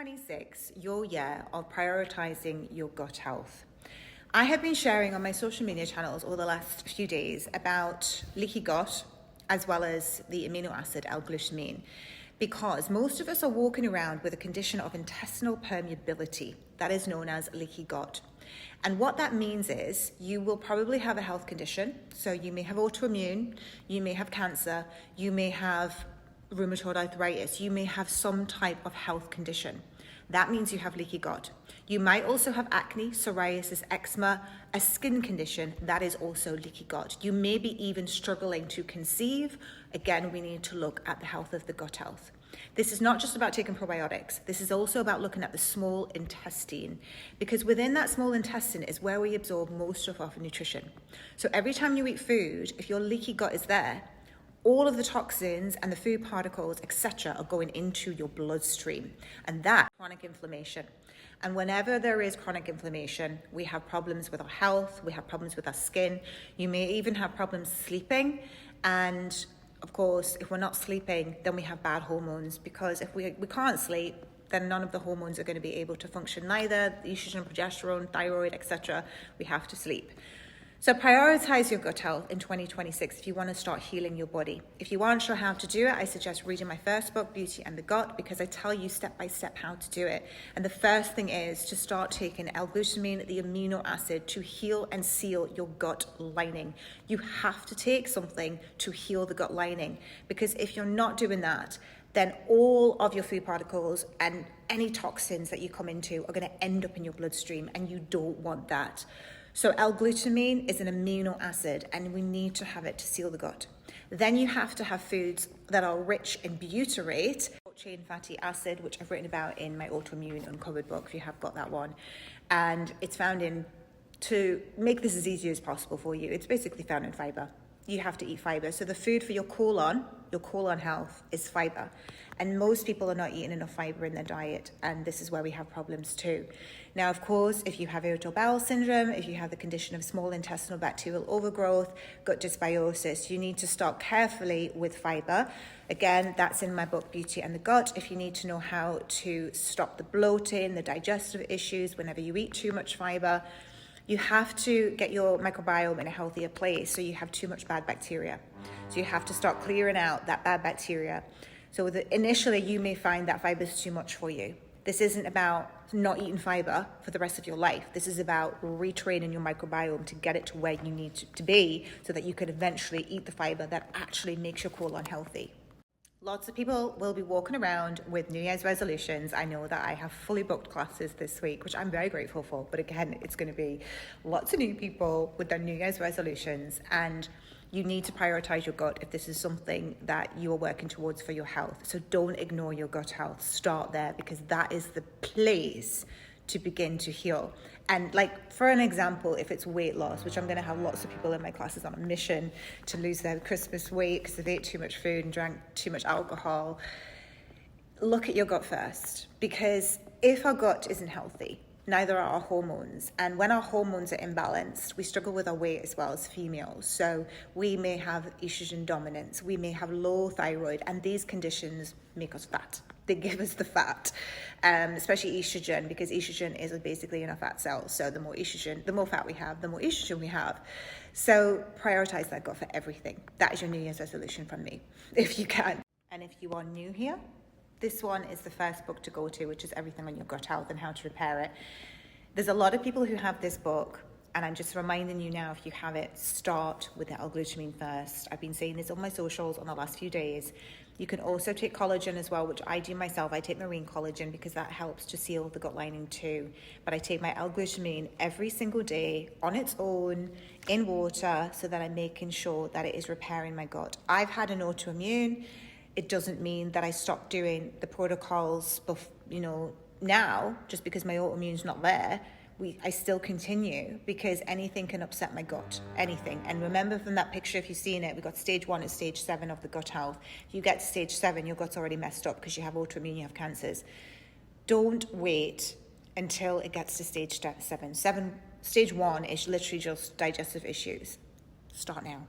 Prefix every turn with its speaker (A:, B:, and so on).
A: 2026, your year of prioritizing your gut health. I have been sharing on my social media channels over the last few days about leaky gut as well as the amino acid L-glutamine, because most of us are walking around with a condition of intestinal permeability that is known as leaky gut. And what that means is you will probably have a health condition. So you may have autoimmune, you may have cancer, you may have rheumatoid arthritis, you may have some type of health condition. That means you have leaky gut. You might also have acne, psoriasis, eczema, a skin condition that is also leaky gut. You may be even struggling to conceive. Again, we need to look at the health of the gut health. This is not just about taking probiotics. This is also about looking at the small intestine, because within that small intestine is where we absorb most of our nutrition. So every time you eat food, if your leaky gut is there, all of the toxins and the food particles, etc., are going into your bloodstream, and that's chronic inflammation. And whenever there is chronic inflammation, we have problems with our health, we have problems with our skin, you may even have problems sleeping. And of course, if we're not sleeping, then we have bad hormones, because if we can't sleep, then none of the hormones are going to be able to function, neither estrogen, progesterone, thyroid, etc. We have to sleep. So prioritize your gut health in 2026 if you want to start healing your body. If you aren't sure how to do it, I suggest reading my first book, Beauty and the Gut, because I tell you step by step how to do it. And the first thing is to start taking L-glutamine, the amino acid, to heal and seal your gut lining. You have to take something to heal the gut lining, because if you're not doing that, then all of your food particles and any toxins that you come into are going to end up in your bloodstream, and you don't want that. So L-glutamine is an amino acid, and we need to have it to seal the gut. Then you have to have foods that are rich in butyrate, short-chain fatty acid, which I've written about in my autoimmune uncovered book, if you have got that one. And it's found in, to make this as easy as possible for you, it's basically found in fiber. You have to eat fiber. So the food for your colon health is fiber. And most people are not eating enough fiber in their diet, and this is where we have problems too. Now, of course, if you have irritable bowel syndrome, if you have the condition of small intestinal bacterial overgrowth, gut dysbiosis, you need to start carefully with fiber. Again, that's in my book, Beauty and the Gut. If you need to know how to stop the bloating, the digestive issues whenever you eat too much fiber, you have to get your microbiome in a healthier place, so you have too much bad bacteria. So you have to start clearing out that bad bacteria. So initially, you may find that fiber is too much for you. This isn't about not eating fiber for the rest of your life. This is about retraining your microbiome to get it to where you need to be, so that you can eventually eat the fiber that actually makes your colon healthy. Lots of people will be walking around with New Year's resolutions. I know that I have fully booked classes this week, which I'm very grateful for. But again, it's going to be lots of new people with their New Year's resolutions. And you need to prioritize your gut if this is something that you are working towards for your health. So don't ignore your gut health. Start there, because that is the place to begin to heal. And like, for an example, if it's weight loss, which I'm going to have lots of people in my classes on a mission to lose their Christmas weight because they've ate too much food and drank too much alcohol, look at your gut first. Because if our gut isn't healthy, neither are our hormones. And when our hormones are imbalanced, we struggle with our weight as well as females. So we may have estrogen dominance, we may have low thyroid, and these conditions make us fat. They give us the fat, especially estrogen, because estrogen is basically in our fat cells. So the more estrogen, the more fat we have, the more estrogen we have. So prioritize that gut for everything. That is your New Year's resolution from me, if you can. And if you are new here, this one is the first book to go to, which is Everything on Your Gut Health and How to Repair It. There's a lot of people who have this book, and I'm just reminding you now, if you have it, start with the L-glutamine first. I've been saying this on my socials on the last few days. You can also take collagen as well, which I do myself. I take marine collagen because that helps to seal the gut lining too. But I take my L-glutamine every single day on its own in water, so that I'm making sure that it is repairing my gut. I've had an autoimmune. It doesn't mean that I stopped doing the protocols, now, just because my autoimmune's not there. I still continue, because anything can upset my gut, anything. And remember from that picture, if you've seen it, we got stage 1 and stage 7 of the gut health. If you get to stage 7, your gut's already messed up because you have autoimmune, you have cancers. Don't wait until it gets to stage 7. Stage 1 is literally just digestive issues. Start now.